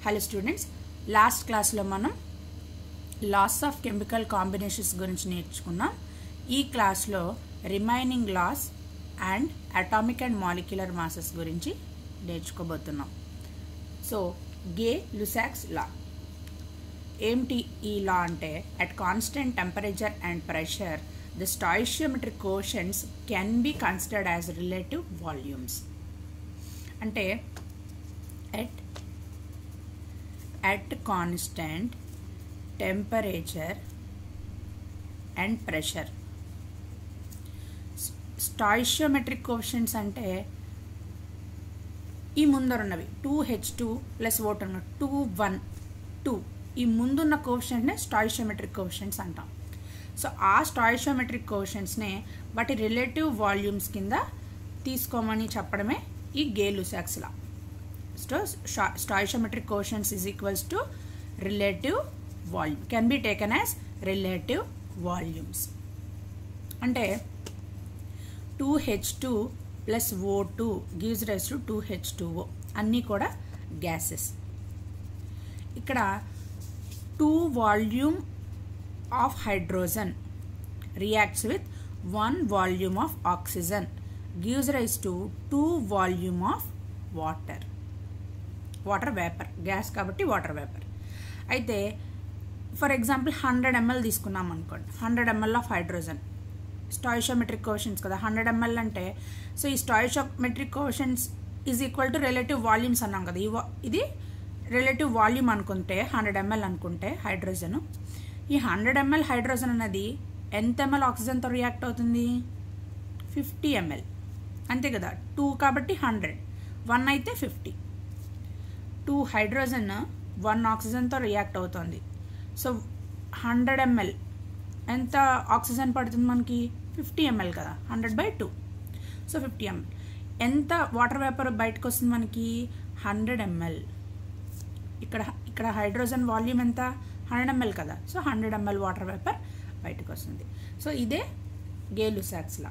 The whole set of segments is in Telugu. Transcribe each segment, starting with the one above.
హలో స్టూడెంట్స్, లాస్ట్ క్లాస్లో మనం లాస్ ఆఫ్ కెమికల్ కాంబినేషన్స్ గురించి నేర్చుకున్నాం. ఈ క్లాస్లో remaining laws and atomic and molecular masses గురించి నేర్చుకోబోతున్నాం. సో గే-లుసాక్స్ లా ఏమిటి ఈ లా అంటే, at constant temperature and pressure the stoichiometric coefficients can be considered as relative volumes. అంటే at constant temperature and pressure stoichiometric coefficients అంటే ఈ ముందరున్నవి 2H2 ప్లస్ ఓటర్ 2 1 2 ఈ ముందున్న కోఎఫిషియెంట్నే స్టాయిషియోమెట్రిక్ కోఎఫిషియెంట్స్ అంటాం. సో ఆ స్టాయిషియోమెట్రిక్ కోఎఫిషియెంట్స్నే వాటి రిలేటివ్ వాల్యూమ్స్ కింద తీసుకోమని చెప్పడమే ఈ Gay Lussac's law. So stoichiometric coefficients is equals to relative volume, can be taken as relative volumes. అంటే 2H2 plus O2 gives rise to 2H2O. అన్నీ కూడా గ్యాసెస్. ఇక్కడ 2 volume of hydrogen reacts with 1 volume of oxygen gives rise to 2 volume of water vapor. gas కాబట్టి వాటర్ వేపర్. అయితే ఫర్ ఎగ్జాంపుల్ 100 ml తీసుకున్నాం అనుకోండి. 100 ml of hydrogen stoichiometric coefficients కదా 100 ml అంటే. సో ఈ stoichiometric coefficients is equal to relative volumes అన్నాం కదా. ఇది రిలేటివ్ వాల్యూమ్ అనుకుంటే 100 ml అనుకుంటే హైడ్రోజన్, ఈ 100 ml హైడ్రోజన్ అనేది ఎంత ml ఆక్సిజన్తో రియాక్ట్ అవుతుంది? 50 ml అంతే కదా. 2 కాబట్టి 100, 1 అయితే 50. 2 హైడ్రోజన్ 1 ఆక్సిజన్తో రియాక్ట్ అవుతుంది. సో 100 ml ఎంత ఆక్సిజన్ పడుతుంది మనకి? 50 ml కదా, 100/2. So 50 ml. ఎంత వాటర్ వేపర్ బయటకు వస్తుంది మనకి? 100 ml. ఇక్కడ హైడ్రోజన్ వాల్యూమ్ ఎంత? 100 ml కదా. సో 100 ml వాటర్ వేపర్ బయటకు వస్తుంది. సో ఇదే గే-లుసాక్స్ లా.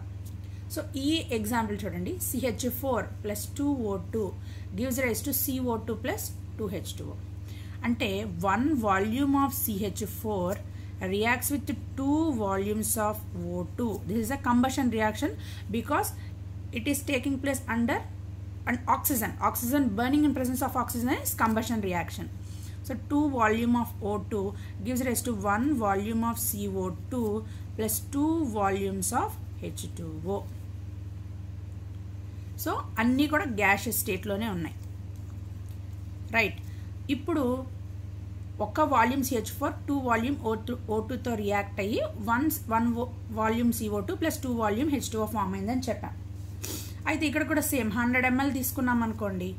సో ఈ ఎగ్జాంపుల్ చూడండి. CH4 plus 2O2 gives rise to CO2 plus 2H2O. అంటే 1 volume of CH4 reacts with 2 volumes of O2. This is a combustion reaction because it is taking place under an oxygen. Oxygen burning in presence of oxygen is combustion reaction. So 2 volume of O2 gives rise to 1 volume of CO2 plus 2 volumes of H2O. So అన్నీ కూడా గ్యాషియస్ స్టేట్లోనే ఉన్నాయి. రైట్. ఇప్పుడు ఒక వాల్యూమ్ CH4 2 వాల్యూమ్ O2తో రియాక్ట్ అయ్యి 1 volume CO2 plus 2 volume H2O form అయిందని చెప్పాం. అయితే ఇక్కడ కూడా సేమ్ 100 ml తీసుకున్నాం అనుకోండి.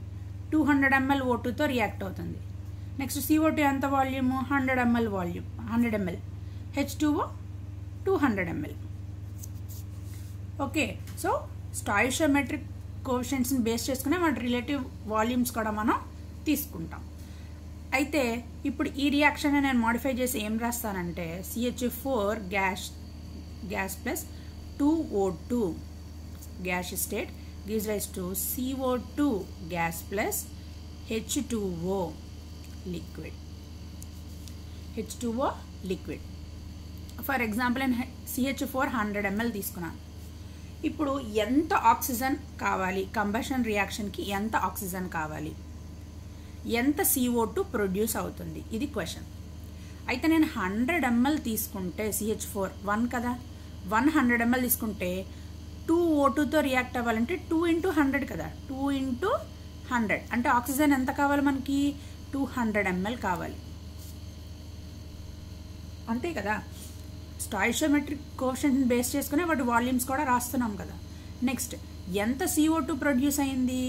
200 ml O2తో రియాక్ట్ అవుతుంది. నెక్స్ట్ CO2 ఎంత volume? 100 ml volume, 100 ml. H2O 200 ml. Okay. So స్టాయిషియోమెట్రిక్ కోఎఫిషియెంట్స్ని బేస్ చేసుకునే వాటి రిలేటివ్ వాల్యూమ్స్ కూడా మనం తీసుకుంటాం. అయితే ఇప్పుడు ఈ రియాక్షన్ నేను మాడిఫై చేసి ఏం రాస్తానంటే, CH4 gas plus 2O2 gas state gives rise to CO2 gas plus H2O liquid. H2O liquid. For example నేను CH4 100 ml తీసుకున్నాను. ఇప్పుడు ఎంత ఆక్సిజన్ కావాలి? కంబషన్ రియాక్షన్కి ఎంత ఆక్సిజన్ కావాలి? ఎంత CO2 ప్రొడ్యూస్ అవుతుంది? ఇది క్వశ్చన్. అయితే నేను 100 ml తీసుకుంటే CH4 1 కదా, 100 ml తీసుకుంటే 2O2తో రియాక్ట్ అవ్వాలంటే 2 × 100 కదా, 2 × 100 అంటే ఆక్సిజన్ ఎంత కావాలి మనకి? 200 ml కావాలి. అంతే కదా. స్టాయిషియోమెట్రిక్ కోఎఫిషియెంట్ని బేస్ చేసుకునే వాటి వాల్యూమ్స్ కూడా రాస్తున్నాం కదా. నెక్స్ట్ ఎంత CO2 ప్రొడ్యూస్ అయింది?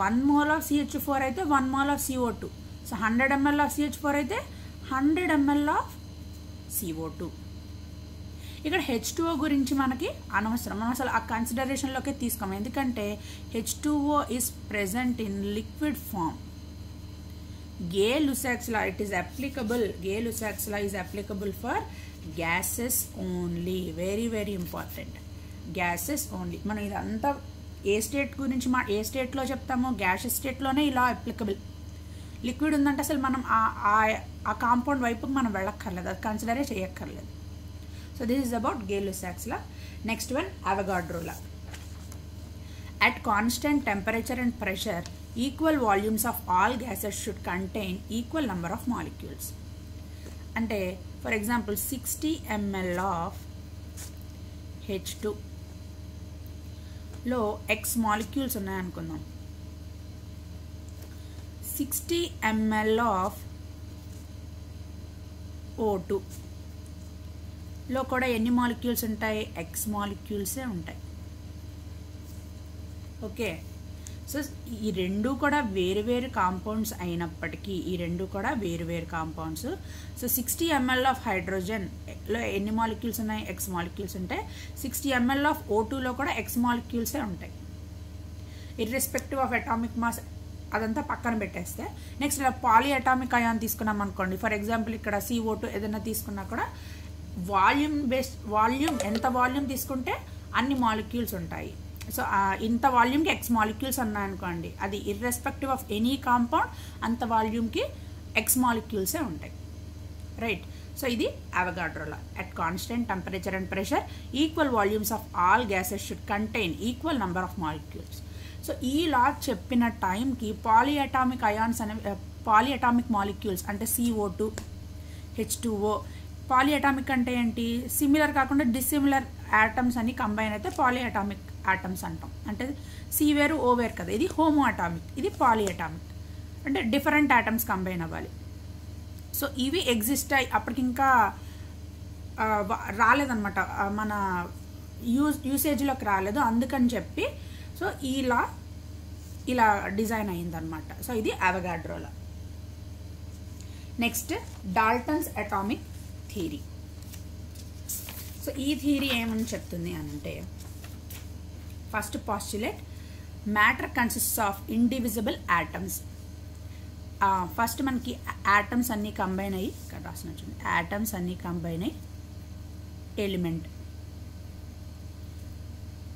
1 mol ఆఫ్ CH4 అయితే 1 mol of CO2. So 100 ml of CH4 అయితే 100 ml ఆఫ్ CO2. ఇక్కడ H2O గురించి మనకి అనవసరం, మనం అసలు ఆ కన్సిడరేషన్లోకి తీసుకోము. ఎందుకంటే H2O is present in liquid form. Gay Lussac's law Gay Lussac's law is applicable for gases only. very very important. gases only. మనం ఇదంతా ఏ స్టేట్ గురించి ఏ స్టేట్లో చెప్తామో గ్యాషియస్ స్టేట్లోనే ఇలా అప్లికబుల్. లిక్విడ్ ఉందంటే అసలు మనం ఆ కాంపౌండ్ వైపుకి మనం వెళ్ళక్కర్లేదు, అది కన్సిడరే చేయక్కర్లేదు. So this is about Gay Lussac's law. Next one Avogadro law. At constant temperature and pressure, equal volumes of all gases should contain equal number of molecules. అంటే for example 60 ml of H2 లో X molecules ఉన్నాయనుకుందాం. 60 ml of O2 లో కూడా ఎన్ని మాలిక్యూల్స్ ఉంటాయి? X మాలిక్యూల్సే ఉంటాయి. ఓకే, సో ఈ రెండు కూడా వేరు వేరు కాంపౌండ్స్ అయినప్పటికీ, ఈ రెండు కూడా వేరు వేరు కాంపౌండ్స్. సో 60 ml ఆఫ్ హైడ్రోజన్లో ఎన్ని మాలిక్యూల్స్ ఉన్నాయి? X మాలిక్యూల్స్ ఉంటాయి. 60 ml ఆఫ్ O2లో కూడా X మాలిక్యూల్సే ఉంటాయి. ఇర్రెస్పెక్టివ్ ఆఫ్ అటామిక్ మాస్ అదంతా పక్కన పెట్టేస్తే, నెక్స్ట్ ఇలా పాలీ అటామిక్ అయాన్ తీసుకున్నాం అనుకోండి. ఫర్ ఎగ్జాంపుల్ ఇక్కడ CO2 ఏదైనా తీసుకున్నా కూడా వాల్యూమ్ ఎంత వాల్యూమ్ తీసుకుంటే అన్ని మాలిక్యూల్స్ ఉంటాయి. సో ఇంత వాల్యూమ్కి X మాలిక్యూల్స్ ఉన్నాయనుకోండి, అది ఇర్రెస్పెక్టివ్ ఆఫ్ ఎనీ కాంపౌండ్ అంత వాల్యూమ్కి X మాలిక్యూల్సే ఉంటాయి. రైట్, సో ఇది Avogadro law. At constant temperature and pressure equal volumes of all gases should contain equal number of molecules. So ఈ లా చెప్పిన టైంకి పాలిఅటామిక్ అయాన్స్ అనే పాలిఅటామిక్ మాలిక్యూల్స్ అంటే CO2, H2O. పాలిఅటామిక్ అంటే ఏంటి? సిమిలర్ కాకుండా డిసిమిలర్ ఆటమ్స్ అని కంబైన్ అయితే పాలిఅటామిక్ ఆటమ్స్ అంటాం. అంటే C వేరు O వేరు కదా, ఇది హోమో అటామిక్, ఇది పాలిఅటామిక్. అంటే డిఫరెంట్ ఆటమ్స్ కంబైన్ అవ్వాలి. సో ఇవి ఎగ్జిస్ట్ అయ్యి అప్పటికి ఇంకా రాలేదన్నమాట, మన యూసేజ్లోకి రాలేదు. అందుకని చెప్పి సో ఇలా డిజైన్ అయిందనమాట. సో ఇది Avogadro law. Next Dalton's atomic theory. So ఈ థియరీ ఏమని చెప్తుంది అంటే, first postulate, matter consists of indivisible atoms. First మనకి యాటమ్స్ అన్నీ కంబైన్ అయ్యి, ఇక్కడ రాసిన చూడండి, యాటమ్స్ అన్నీ కంబైన్ అయ్యి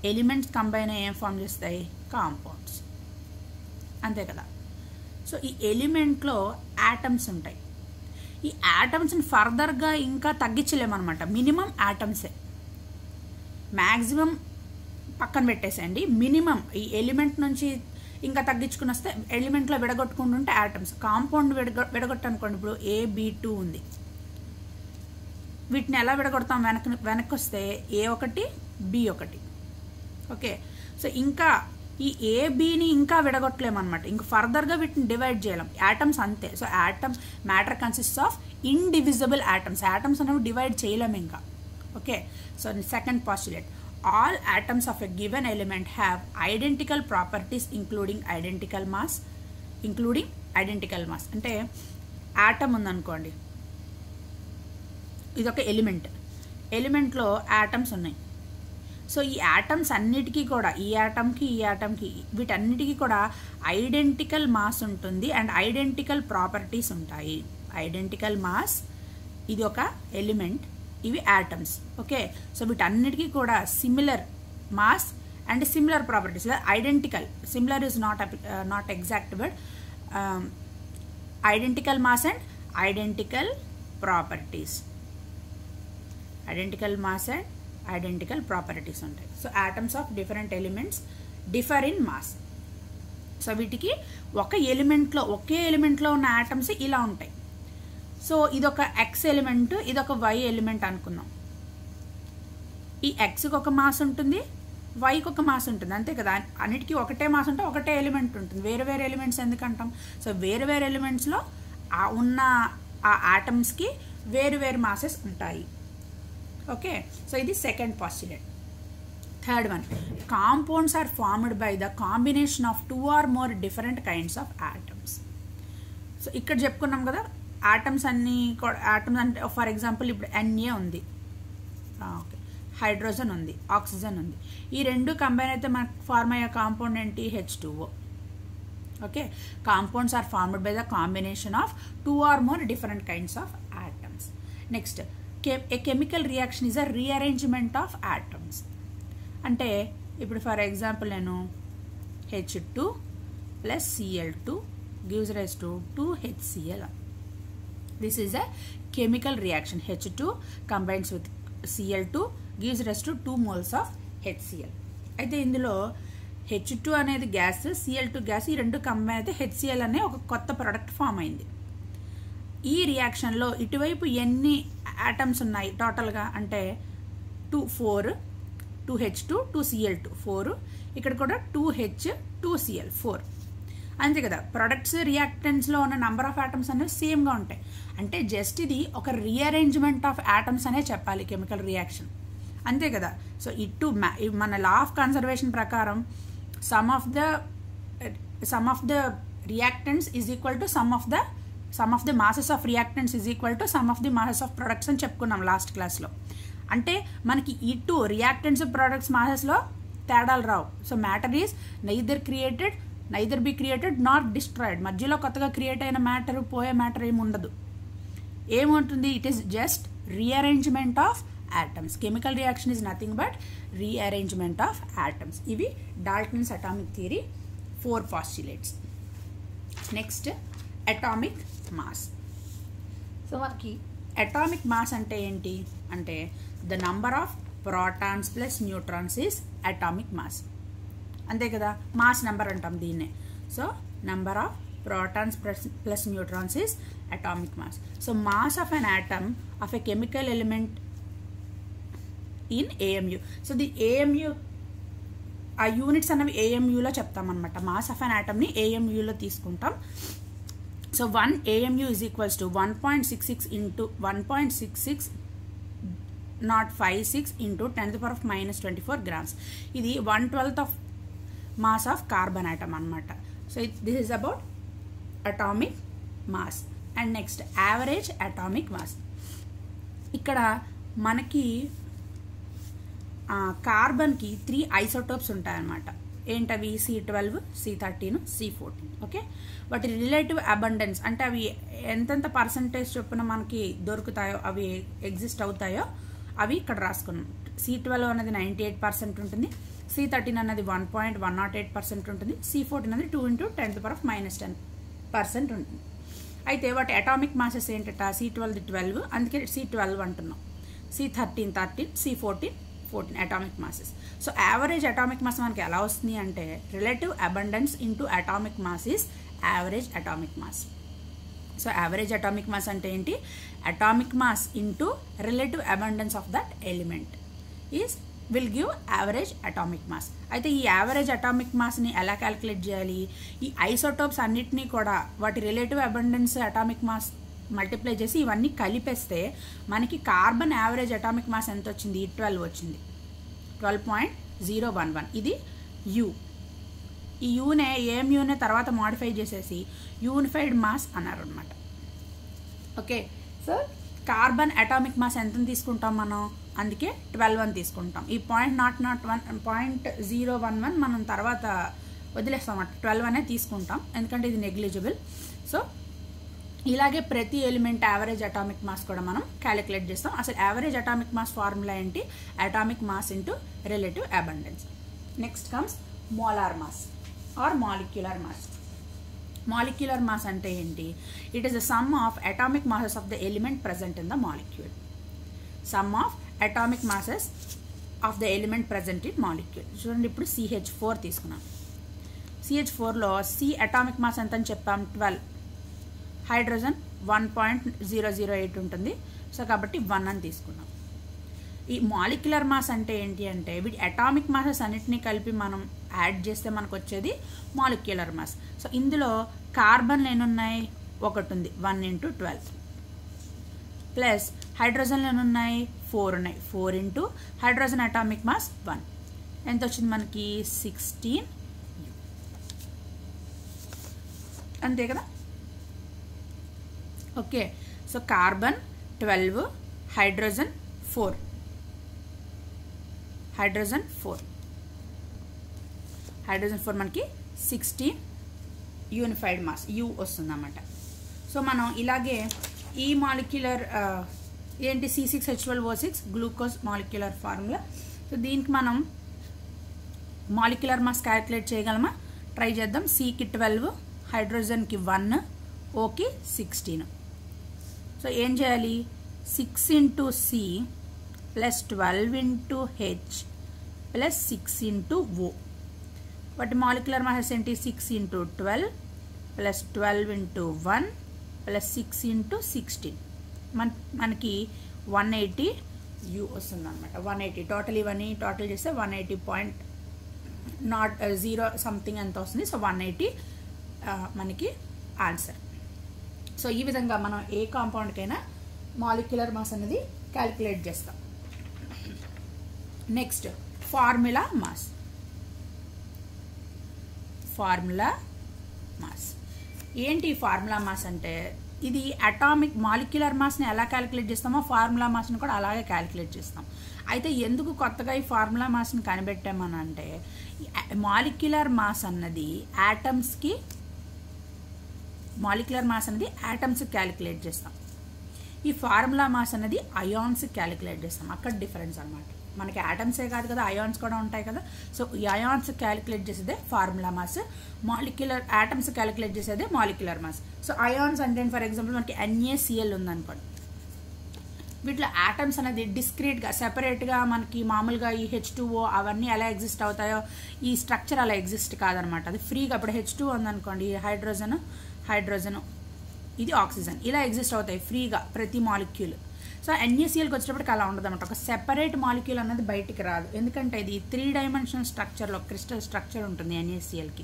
ఎలిమెంట్స్ కంబైన్ అయ్యి ఏం ఫామ్ చేస్తాయి? కాంపౌండ్స్, అంతే కదా. సో ఈ ఎలిమెంట్లో యాటమ్స్ ఉంటాయి. ఈ యాటమ్స్ని ఫర్దర్గా ఇంకా తగ్గించలేమన్నమాట. మినిమం యాటమ్సే, మ్యాక్సిమం పక్కన పెట్టేసేయండి. మినిమం ఈ ఎలిమెంట్ నుంచి ఇంకా తగ్గించుకుని వస్తే ఎలిమెంట్లో విడగొట్టుకుంటుంటే యాటమ్స్. కాంపౌండ్ విడగొట్టనుకోండి, ఇప్పుడు AB2 ఉంది, వీటిని ఎలా విడగొడతాం? వెనక్కి వస్తే A1 B1. ఓకే, సో ఇంకా ఈ AB-ని ఇంకా విడగొట్టలేమన్నమాట, ఇంకా ఫర్దర్గా వీటిని డివైడ్ చేయలేం. యాటమ్స్ అంతే. So matter consists of indivisible atoms. Atoms అనేవి డివైడ్ చేయలేము ఇంకా. Okay, so second postulate, all atoms of a given element have identical properties including identical mass. అంటే ఆటమ్ ఉందనుకోండి, ఇది ఒక ఎలిమెంట్లో యాటమ్స్ ఉన్నాయి. సో ఈ యాటమ్స్ అన్నిటికీ కూడా, ఈ యాటమ్కి వీటన్నిటికీ కూడా ఐడెంటికల్ మాస్ ఉంటుంది అండ్ ఐడెంటికల్ ప్రాపర్టీస్ ఉంటాయి. ఐడెంటికల్ మాస్, ఇది ఒక ఎలిమెంట్, ఇవి యాటమ్స్. ఓకే, సో వీటన్నిటికీ కూడా similar mass and similar properties. Identical, similar is not exact word. Identical mass and identical properties. Identical mass and identical properties ఉంటాయి. So atoms of different elements differ in mass. So వీటికి ఒకే ఎలిమెంట్లో ఉన్న యాటమ్స్ ఇలా ఉంటాయి. సో ఇదొక X ఎలిమెంట్, ఇదొక Y ఎలిమెంట్ అనుకుందాం. ఈ Xకి ఒక మాస్ ఉంటుంది, Yకి ఒక మాస్ ఉంటుంది, అంతే కదా. అన్నిటికీ ఒకటే మాస్ ఉంటే ఒకటే ఎలిమెంట్ ఉంటుంది. వేరే వేరే ఎలిమెంట్స్ ఎందుకంటాం? సో వేరే వేరే ఎలిమెంట్స్లో ఉన్న ఆ ఆటమ్స్కి వేరు వేరు మాసెస్ ఉంటాయి. ఓకే, సో ఇది second postulate. Third one, compounds are formed by the combination of 2 or more different kinds of atoms. So ఇక్కడ చెప్పుకున్నాం కదా, ఆటమ్స్ అంటే ఫర్ ఎగ్జాంపుల్ ఇప్పుడు Na ఉంది, ఓకే, హైడ్రోజన్ ఉంది, ఆక్సిజన్ ఉంది. ఈ రెండు కంబైన్ అయితే మనకు ఫార్మ్ అయ్యే కాంపౌండ్ ఏంటి? H2O. Okay, compounds are formed by the combination of 2 or more different kinds of atoms. Next, a chemical reaction is a rearrangement of atoms. అంటే ఇప్పుడు ఫర్ ఎగ్జాంపుల్ నేను H2 + Cl2 gives rise to 2HCl. This is a chemical reaction. H2 combines with Cl2 gives rise to 2 moles of HCl. అయితే ఇందులో H2 అనేది గ్యాస్, Cl2 గ్యాస్, ఈ రెండు కంబైన్ అయితే HCl అనే ఒక కొత్త ప్రోడక్ట్ ఫామ్ అయింది. ఈ రియాక్షన్లో ఇటువైపు ఎన్ని ఆటమ్స్ ఉన్నాయి టోటల్గా అంటే 4, 2H2 2Cl2 4, ఇక్కడ కూడా 2H 2Cl 4. అంతే కదా. ప్రొడక్ట్స్ రియాక్టెంట్స్లో ఉన్న నంబర్ ఆఫ్ ఆటమ్స్ అనేవి సేమ్గా ఉంటాయి. అంటే జస్ట్ ఇది ఒక రీఅరేంజ్మెంట్ ఆఫ్ ఆటమ్స్ అనే చెప్పాలి కెమికల్ రియాక్షన్, అంతే కదా. సో ఇటు మన లా ఆఫ్ కన్సర్వేషన్ ప్రకారం some of the reactants is equal to some of the masses of reactants is equal to some of the masses of products అని చెప్పుకున్నాం లాస్ట్ క్లాస్లో. అంటే మనకి ఇటు రియాక్టెంట్స్ ప్రొడక్ట్స్ మాసెస్లో తేడాలు రావు. So matter is neither be created not destroyed. మధ్యలో కొత్తగా క్రియేట్ అయిన మ్యాటర్ పోయే మ్యాటర్ ఏమి ఉండదు. ఏముంటుంది? It is just rearrangement of atoms. Chemical reaction is nothing but rearrangement of atoms. ఇవి Dalton's atomic theory 4 postulates. Next atomic mass. So మనకి అటామిక్ మాస్ అంటే ఏంటి అంటే the number of protons plus neutrons is atomic mass, అంతే కదా. మాస్ నెంబర్ అంటాం దీన్నే. So number of protons plus neutrons is atomic mass. So mass of an atom of a chemical element in AMU. So the AMU ఆ యూనిట్స్ అనేవి AMUలో చెప్తాం అనమాట. మాస్ ఆఫ్ అన్ ఆటమ్ని AMUలో తీసుకుంటాం. So 1 AMU is equals to 1.66 into 1.66 into 10 to the power of minus 24 grams. ఇది 1/12 of mass of carbon atom అనమాట. So this is about atomic mass. And next average atomic mass. ఇక్కడ మనకి కార్బన్కి 3 ఐసోటోప్స్ ఉంటాయన్నమాట. ఏంటవి? C12, C13, C14. ఓకే, వాటి రిలేటివ్ అబండెన్స్ అంటే అవి ఎంతెంత పర్సంటేజ్ చొప్పున మనకి దొరుకుతాయో, అవి ఎగ్జిస్ట్ అవుతాయో అవి ఇక్కడ రాసుకున్నాం. C12 అనేది 98% ఉంటుంది, C13 అనేది 1.108% ఉంటుంది, C14 అనేది 2 into 10 to the power of minus 10% ఉంటుంది. అయితే వాటి అటామిక్ మాసెస్ ఏంటట? C12 12, అందుకే C12 అంటున్నాం, C13 13, C14 14 atomic masses. So average atomic mass మనకి ఎలా వస్తుంది అంటే relative abundance into atomic mass is average atomic mass. So average atomic mass అంటే ఏంటి? Atomic mass into relative abundance of that element is will give average atomic mass. అయితే ఈ యావరేజ్ అటామిక్ మాస్ని ఎలా క్యాలిక్యులేట్ చేయాలి? ఈ ఐసోటోప్స్ అన్నిటినీ కూడా వాటి relative abundance atomic mass multiply చేసి ఇవన్నీ కలిపేస్తే మనకి కార్బన్ యావరేజ్ అటామిక్ మాస్ ఎంత వచ్చింది? 12 వచ్చింది, 12.011. ఇది యూ. ఈ యూనే ఏఎంయూనే తర్వాత మోడిఫై చేసేసి యూనిఫైడ్ మాస్ అన్నారు అనమాట. Okay, so carbon atomic mass ఎంత తీసుకుంటాం మనం? అందుకే 12 అని తీసుకుంటాం. ఈ 0.011 మనం తర్వాత వదిలేస్తాం అన్నమాట, 12 అనే తీసుకుంటాం ఎందుకంటే ఇది నెగ్లిజిబుల్. సో ఇలాగే ప్రతి ఎలిమెంట్ యావరేజ్ అటామిక్ మాస్ కూడా మనం క్యాలిక్యులేట్ చేస్తాం. అసలు యావరేజ్ అటామిక్ మాస్ ఫార్ములా ఏంటి? Atomic mass into relative abundance. Next comes molar mass or molecular mass. Molecular mass అంటే ఏంటి? It is the sum of atomic masses of the element present in the molecule. Some of atomic masses of the element present in molecule. చూడండి, ఇప్పుడు CH4 తీసుకున్నాం. CH4లో C అటామిక్ మాస్ ఎంత అని చెప్పాం? 12. హైడ్రోజన్ 1.008 ఉంటుంది. సో కాబట్టి 1 అని తీసుకున్నాం. ఈ మాలిక్యులర్ మాస్ అంటే ఏంటి అంటే వీటి అటామిక్ మాసెస్ అన్నిటినీ కలిపి మనం యాడ్ చేస్తే మనకు వచ్చేది మాలిక్యులర్ మాస్. సో ఇందులో కార్బన్లు ఎన్నున్నాయి? 1 ఉంది, 1 into 12. ప్లస్ హైడ్రోజన్లు ఎన్నున్నాయి? 4 ఉన్నాయి, 4 into హైడ్రోజన్ అటామిక్ మాస్ 1. ఎంత వచ్చింది మనకి? 16. అంతే కదా. Okay, so carbon 12, hydrogen 4, hydrogen 4 మనకి 16 యూనిఫైడ్ మాస్ యూ వస్తుందన్నమాట. సో మనం ఇలాగే ఈ మాలిక్యులర్ ఏంటి? C6H12O6 glucose molecular formula. So దీనికి మనం మాలిక్యులర్ మాస్ క్యాలిక్యులేట్ చేయగలమా? ట్రై చేద్దాం. Cకి 12, హైడ్రోజన్కి 1, ఓకి 16. సో ఏం చేయాలి, 6 into C plus 12 into H plus 6 into O. వాటి మాలిక్యులర్ మాసెస్ ఏంటి, 6 into 12 plus 12 into 1 plus 6 into 16. మనకి 180 U వస్తుంది అనమాట. 180 టోటల్, ఇవన్నీ టోటల్ చేస్తే 180.0 సంథింగ్ ఎంత వస్తుంది. సో 180 మనకి ఆన్సర్. సో ఈ విధంగా మనం ఏ కాంపౌండ్కైనా మాలిక్యులర్ మాస్ అనేది క్యాలిక్యులేట్ చేస్తాం. Next formula mass. Formula mass ఏంటి? ఫార్ములా మాస్ అంటే ఇది అటామిక్ మాలిక్యులర్ మాస్ని ఎలా క్యాలిక్యులేట్ చేస్తామో ఫార్ములా మాస్ని కూడా అలాగే క్యాలిక్యులేట్ చేస్తాం. అయితే ఎందుకు కొత్తగా ఈ ఫార్ములా మాస్ని కనిపెట్టామని అంటే మాలిక్యులర్ మాస్ అన్నది యాటమ్స్కి, మాలిక్యులర్ మాస్ అనేది యాటమ్స్కి క్యాలిక్యులేట్ చేస్తాం. ఈ ఫార్ములా మాస్ అనేది అయాన్స్ క్యాలిక్యులేట్ చేస్తాం. అక్కడ డిఫరెన్స్ అనమాట. మనకి యాటమ్సే కాదు కదా, అయాన్స్ కూడా ఉంటాయి కదా. సో ఈ అయాన్స్ క్యాలిక్యులేట్ చేసేదే formula mass, molecular atoms calculate చేసేదే మాలిక్యులర్ మాస్. సో అయాన్స్ అంటే ఫర్ ఎగ్జాంపుల్ మనకి NaCl ఉందనుకోండి, వీటిలో యాటమ్స్ అనేది డిస్క్రీట్గా సెపరేట్గా మనకి మామూలుగా ఈ H2O అవన్నీ ఎలా ఎగ్జిస్ట్ అవుతాయో ఈ స్ట్రక్చర్ అలా ఎగ్జిస్ట్ కాదనమాట. అది ఫ్రీగా. ఇప్పుడు H2 ఉందనుకోండి, హైడ్రోజను ఇది ఆక్సిజన్, ఇలా ఎగ్జిస్ట్ అవుతాయి ఫ్రీగా ప్రతి మాలిక్యూల్. సో NaClకి వచ్చేటప్పటికి అలా ఉండదు అనమాట. ఒక సెపరేట్ మాలిక్యూల్ అన్నది బయటికి రాదు. ఎందుకంటే ఇది 3 డైమెన్షనల్ స్ట్రక్చర్లో క్రిస్టల్ స్ట్రక్చర్ ఉంటుంది NaClకి.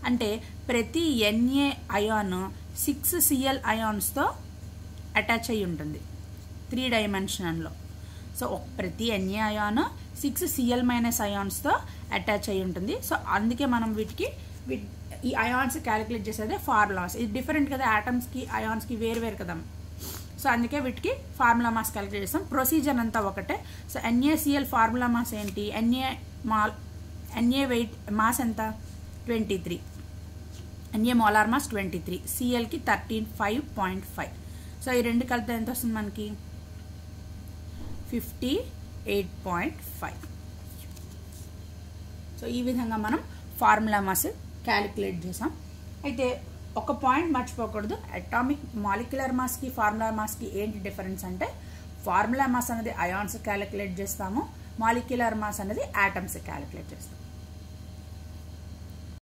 అంటే ప్రతి Na అయాన్ 6 Cl అయాన్స్తో అటాచ్ అయి ఉంటుంది 3 డైమెన్షన్లో. సో ప్రతి Na అయాన్ 6 Cl- అయాన్స్తో అటాచ్ అయి ఉంటుంది. సో అందుకే మనం వీటికి ఈ అయాన్స్ క్యాలిక్యులేట్ చేసేదే ఫార్ములాస్. ఇది డిఫరెంట్ కదా, యాటమ్స్కి అయాన్స్కి వేరు కదా. సో అందుకే వీటికి ఫార్ములా మాస్ క్యాలిక్యులేట్ చేస్తాం. ప్రొసీజర్ అంతా ఒకటే. సో NaCl ఫార్ములా మాస్ ఏంటి, Na వెయిట్ మాస్ ఎంత 23, Na మోలార్ మాస్ 23, Clకి 13.5. సో ఈ రెండు కలిపితే ఎంత వస్తుంది మనకి 58.5. సో ఈ విధంగా మనం ఫార్ములా మాస్ క్యాలిక్యులేట్ చేసాం. అయితే ఒక పాయింట్ మర్చిపోకూడదు, అటామిక్ మాలిక్యులర్ మాస్కి ఫార్ములా మాస్కి ఏంటి డిఫరెన్స్ అంటే ఫార్ములా మాస్ అనేది అయాన్స్ క్యాలిక్యులేట్ చేస్తాము, మాలిక్యులర్ మాస్ అనేది యాటమ్స్ క్యాలిక్యులేట్ చేస్తాం.